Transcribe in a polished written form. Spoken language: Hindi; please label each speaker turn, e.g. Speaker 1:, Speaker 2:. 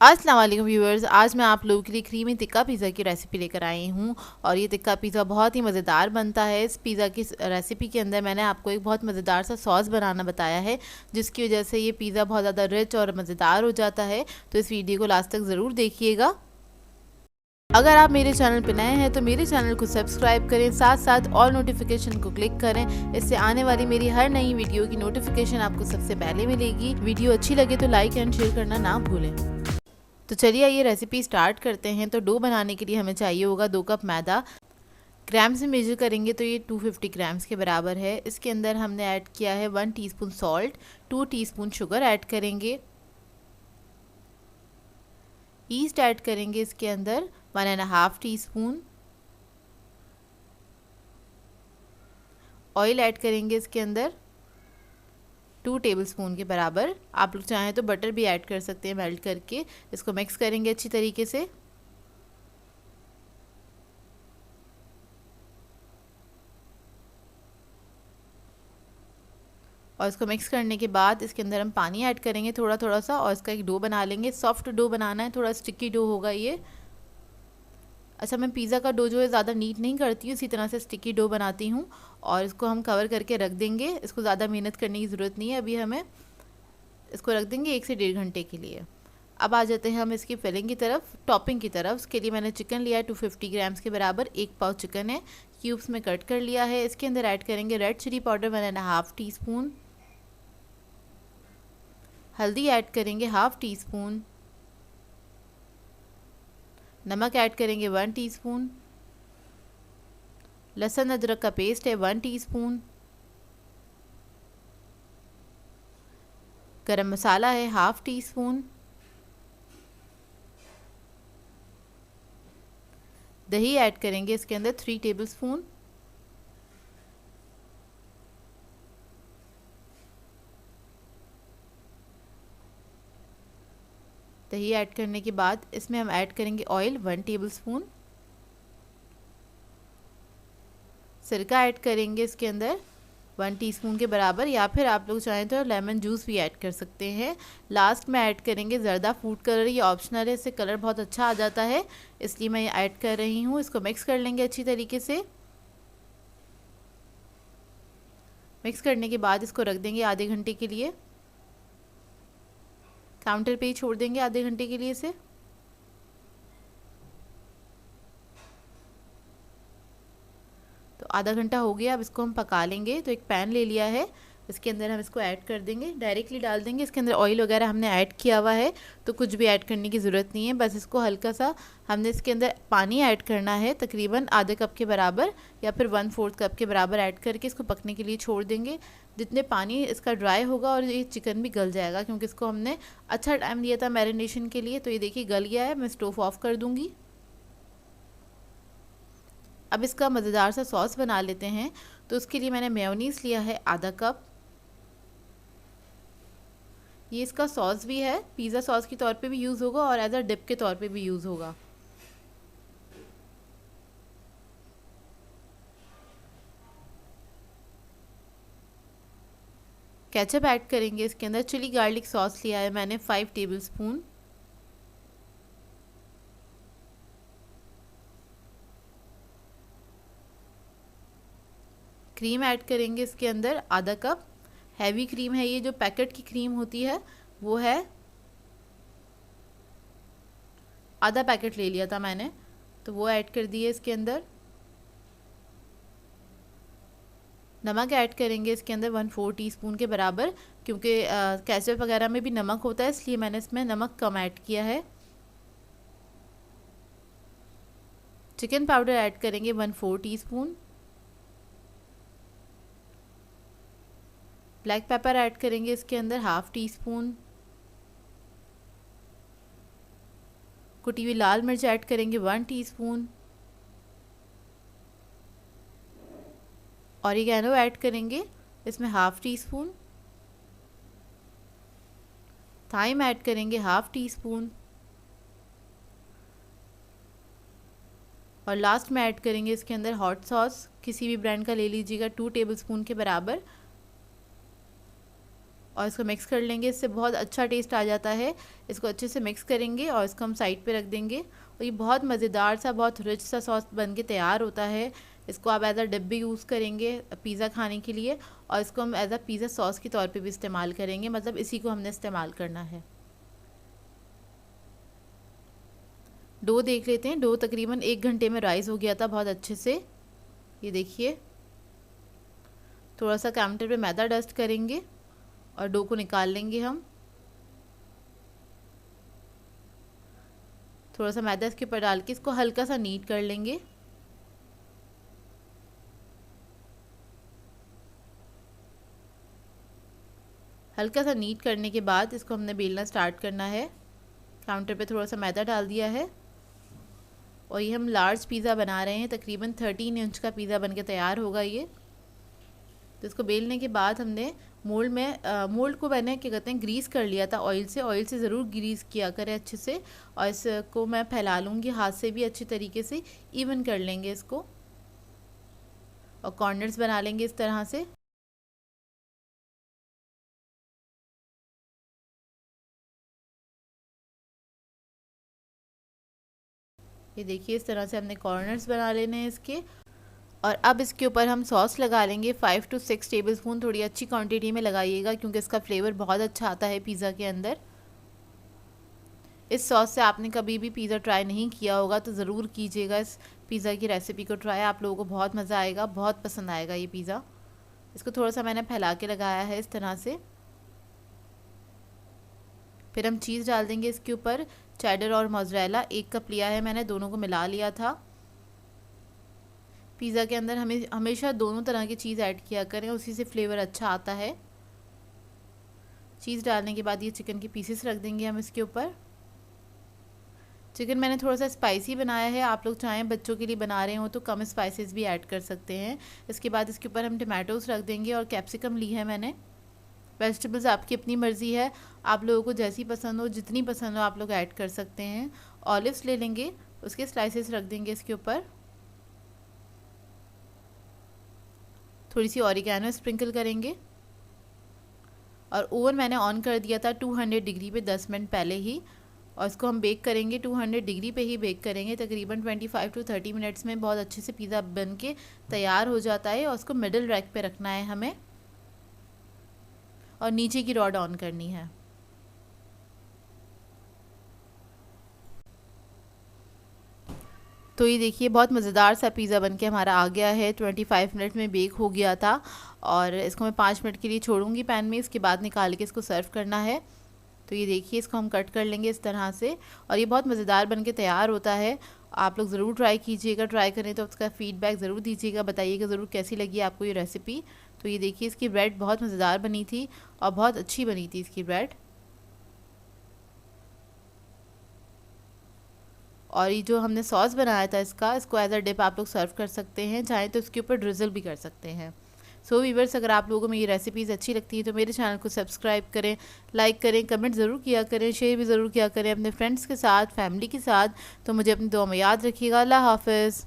Speaker 1: अस्सलाम वालेकुम व्यूअर्स, आज मैं आप लोगों के लिए क्रीमी टिक्का पिज़्ज़ा की रेसिपी लेकर आई हूँ। और ये टिक्का पिज़्ज़ा बहुत ही मज़ेदार बनता है। इस पिज़्ज़ा की रेसिपी के अंदर मैंने आपको एक बहुत मज़ेदार सा सॉस बनाना बताया है, जिसकी वजह से ये पिज़्ज़ा बहुत ज़्यादा रिच और मज़ेदार हो जाता है। तो इस वीडियो को लास्ट तक ज़रूर देखिएगा। अगर आप मेरे चैनल पर नए हैं तो मेरे चैनल को सब्सक्राइब करें, साथ साथ ऑल नोटिफिकेशन को क्लिक करें। इससे आने वाली मेरी हर नई वीडियो की नोटिफिकेशन आपको सबसे पहले मिलेगी। वीडियो अच्छी लगे तो लाइक एंड शेयर करना ना भूलें। तो चलिए ये रेसिपी स्टार्ट करते हैं। तो डो बनाने के लिए हमें चाहिए होगा 2 कप मैदा। ग्राम्स में मेजर करेंगे तो ये 250 ग्राम्स के बराबर है। इसके अंदर हमने ऐड किया है 1 teaspoon salt, 2 teaspoon sugar add करेंगे। ईस्ट ऐड करेंगे इसके अंदर 1.5 टीस्पून। ऑयल ऐड करेंगे इसके अंदर 2 टेबलस्पून के बराबर। आप लोग चाहें तो बटर भी ऐड कर सकते हैं मेल्ट करके। इसको मिक्स करेंगे अच्छी तरीके से। और इसको मिक्स करने के बाद इसके अंदर हम पानी ऐड करेंगे थोड़ा थोड़ा सा, और इसका एक डो बना लेंगे। सॉफ्ट डो बनाना है, थोड़ा स्टिकी डो होगा ये। अच्छा, मैं पिज़्ज़ा का डो जो है ज़्यादा नीट नहीं करती हूँ, इसी तरह से स्टिकी डो बनाती हूँ। और इसको हम कवर करके रख देंगे। इसको ज़्यादा मेहनत करने की ज़रूरत नहीं है अभी हमें। इसको रख देंगे 1 से 1.5 घंटे के लिए। अब आ जाते हैं हम इसकी फिलिंग की तरफ, टॉपिंग की तरफ। उसके लिए मैंने चिकन लिया है 250 ग्राम्स के बराबर। 1 पाव चिकन है, क्यूब्स में कट कर लिया है। इसके अंदर ऐड करेंगे रेड चिली पाउडर 1.5 टीस्पून। हल्दी ऐड करेंगे 1/2 टीस्पून। नमक ऐड करेंगे 1 टीस्पून। लहसुन अदरक का पेस्ट है 1 टीस्पून। गरम मसाला है 1/2 टीस्पून। दही ऐड करेंगे इसके अंदर 3 टेबलस्पून। दही ऐड करने के बाद इसमें हम ऐड करेंगे ऑयल 1 टेबलस्पून। सिरका ऐड करेंगे इसके अंदर 1 टीस्पून के बराबर, या फिर आप लोग चाहें तो लेमन जूस भी ऐड कर सकते हैं। लास्ट में ऐड करेंगे ज़र्दा फूड कलर। ये ऑप्शनल है, इससे कलर बहुत अच्छा आ जाता है, इसलिए मैं ये ऐड कर रही हूँ। इसको मिक्स कर लेंगे अच्छी तरीके से। मिक्स करने के बाद इसको रख देंगे आधे घंटे के लिए। काउंटर पे ही छोड़ देंगे आधे घंटे के लिए इसे। तो आधा घंटा हो गया, अब इसको हम पका लेंगे। तो एक पैन ले लिया है, इसके अंदर हम इसको ऐड कर देंगे। डायरेक्टली डाल देंगे, इसके अंदर ऑयल वगैरह हमने ऐड किया हुआ है, तो कुछ भी ऐड करने की ज़रूरत नहीं है। बस इसको हल्का सा हमने इसके अंदर पानी ऐड करना है, तकरीबन आधे कप के बराबर या फिर 1/4 कप के बराबर ऐड करके इसको पकने के लिए छोड़ देंगे। जितने पानी इसका ड्राई होगा और ये चिकन भी गल जाएगा, क्योंकि इसको हमने अच्छा टाइम दिया था मैरिनेशन के लिए। तो ये देखिए गल गया है। मैं स्टोव ऑफ कर दूँगी। अब इसका मज़ेदार सा सॉस बना लेते हैं। तो उसके लिए मैंने मेयोनीज़ लिया है आधा कप। ये इसका सॉस भी है, पिज़्ज़ा सॉस के तौर पे भी यूज़ होगा और एज अ डिप के तौर पे भी यूज़ होगा। केचप ऐड करेंगे इसके अंदर। चिली गार्लिक सॉस लिया है मैंने 5 टेबलस्पून। क्रीम ऐड करेंगे इसके अंदर आधा कप। हैवी क्रीम है ये, जो पैकेट की क्रीम होती है वो है। आधा पैकेट ले लिया था मैंने, तो वो ऐड कर दिए इसके अंदर। नमक ऐड करेंगे इसके अंदर 1/4 टीस्पून के बराबर, क्योंकि केचप वगैरह में भी नमक होता है, इसलिए मैंने इसमें नमक कम ऐड किया है। चिकन पाउडर ऐड करेंगे 1/4 टीस्पून। ब्लैक पेपर ऐड करेंगे इसके अंदर 1/2 टीस्पून। कुटी हुई लाल मिर्च ऐड करेंगे 1 टीस्पून। ऑरिगेनो ऐड करेंगे इसमें 1/2 टीस्पून। थाइम ऐड करेंगे 1/2 टीस्पून। और लास्ट में ऐड करेंगे इसके अंदर हॉट सॉस, किसी भी ब्रांड का ले लीजिएगा, 2 टेबलस्पून के बराबर। और इसको मिक्स कर लेंगे, इससे बहुत अच्छा टेस्ट आ जाता है। इसको अच्छे से मिक्स करेंगे और इसको हम साइड पे रख देंगे। और ये बहुत मज़ेदार सा, बहुत रिच सा सॉस बन के तैयार होता है। इसको आप एज अ डिप भी यूज़ करेंगे पिज़्ज़ा खाने के लिए, और इसको हम एज अ पिज़्ज़ा सॉस के तौर पे भी इस्तेमाल करेंगे, मतलब इसी को हमने इस्तेमाल करना है। डो देख लेते हैं। डो तकरीबन 1 घंटे में राइस हो गया था बहुत अच्छे से। ये देखिए, थोड़ा सा काउंटर पे मैदा डस्ट करेंगे और डो को निकाल लेंगे हम। थोड़ा सा मैदा इसके ऊपर डाल के इसको हल्का सा नीट कर लेंगे। हल्का सा नीट करने के बाद इसको हमने बेलना स्टार्ट करना है। काउंटर पे थोड़ा सा मैदा डाल दिया है और ये हम लार्ज पिज़्ज़ा बना रहे हैं। तकरीबन 13 इंच का पिज़्ज़ा बनके तैयार होगा ये। तो इसको बेलने के बाद हमने मोल्ड को मैंने क्या कहते हैं ग्रीस कर लिया था ऑयल से ज़रूर ग्रीस किया करें अच्छे से। और इसको मैं फैला लूँगी हाथ से भी अच्छी तरीके से, इवन कर लेंगे इसको और कॉर्नर्स बना लेंगे इस तरह से। ये देखिए, इस तरह से हमने कॉर्नर्स बना लेने हैं इसके। और अब इसके ऊपर हम सॉस लगा लेंगे 5 to 6 टेबल स्पून। थोड़ी अच्छी क्वांटिटी में लगाइएगा क्योंकि इसका फ्लेवर बहुत अच्छा आता है पिज़्ज़ा के अंदर। इस सॉस से आपने कभी भी पिज़्ज़ा ट्राई नहीं किया होगा तो ज़रूर कीजिएगा इस पिज़्ज़ा की रेसिपी को ट्राई। आप लोगों को बहुत मज़ा आएगा, बहुत पसंद आएगा ये पिज़्ज़ा। इसको थोड़ा सा मैंने फैला के लगाया है इस तरह से। फिर हम चीज़ डाल देंगे इसके ऊपर। चेडर और मोज़रेला 1 कप लिया है मैंने, दोनों को मिला लिया था। पिज़्ज़ा के अंदर हमें हमेशा दोनों तरह की चीज़ ऐड किया करें, उसी से फ्लेवर अच्छा आता है। चीज़ डालने के बाद ये चिकन के पीसेस रख देंगे हम इसके ऊपर। चिकन मैंने थोड़ा सा स्पाइसी बनाया है, आप लोग चाहें बच्चों के लिए बना रहे हो तो कम स्पाइसेस भी ऐड कर सकते हैं। इसके बाद इसके ऊपर हम टमाटोज़ रख देंगे और कैप्सिकम ली है मैंने। वेजिटेबल्स आपकी अपनी मर्ज़ी है, आप लोगों को जैसी पसंद हो, जितनी पसंद हो आप लोग ऐड कर सकते हैं। ऑलिव्स ले लेंगे, उसके स्लाइसेस रख देंगे इसके ऊपर। थोड़ी सी ऑरिगेनो स्प्रिंकल करेंगे और ओवन मैंने ऑन कर दिया था 200 डिग्री पे 10 मिनट पहले ही। और इसको हम बेक करेंगे 200 डिग्री पे ही बेक करेंगे। तकरीबन 25 to 30 मिनट्स में बहुत अच्छे से पिज़्ज़ा बन के तैयार हो जाता है। और उसको मिडल रैक पे रखना है हमें और नीचे की रॉड ऑन करनी है। तो ये देखिए, बहुत मज़ेदार सा पिज़्ज़ा बनके हमारा आ गया है। 25 मिनट में बेक हो गया था और इसको मैं 5 मिनट के लिए छोड़ूंगी पैन में। इसके बाद निकाल के इसको सर्व करना है। तो ये देखिए, इसको हम कट कर लेंगे इस तरह से और ये बहुत मज़ेदार बनके तैयार होता है। आप लोग ज़रूर ट्राई कीजिएगा, ट्राई करें तो उसका फ़ीडबैक ज़रूर दीजिएगा, बताइएगा ज़रूर कैसी लगी आपको ये रेसिपी। तो ये देखिए, इसकी ब्रेड बहुत मज़ेदार बनी थी और बहुत अच्छी बनी थी इसकी ब्रेड। और ये जो हमने सॉस बनाया था इसको एज अ डिप आप लोग सर्व कर सकते हैं, चाहें तो इसके ऊपर ड्रिजल भी कर सकते हैं। सो व्यूअर्स, अगर आप लोगों में ये रेसिपीज़ अच्छी लगती है तो मेरे चैनल को सब्सक्राइब करें, लाइक करें, कमेंट ज़रूर किया करें, शेयर भी ज़रूर किया करें अपने फ्रेंड्स के साथ, फैमिली के साथ। तो मुझे अपनी दुआ में याद रखिएगा। अल्लाह हाफ़िज़।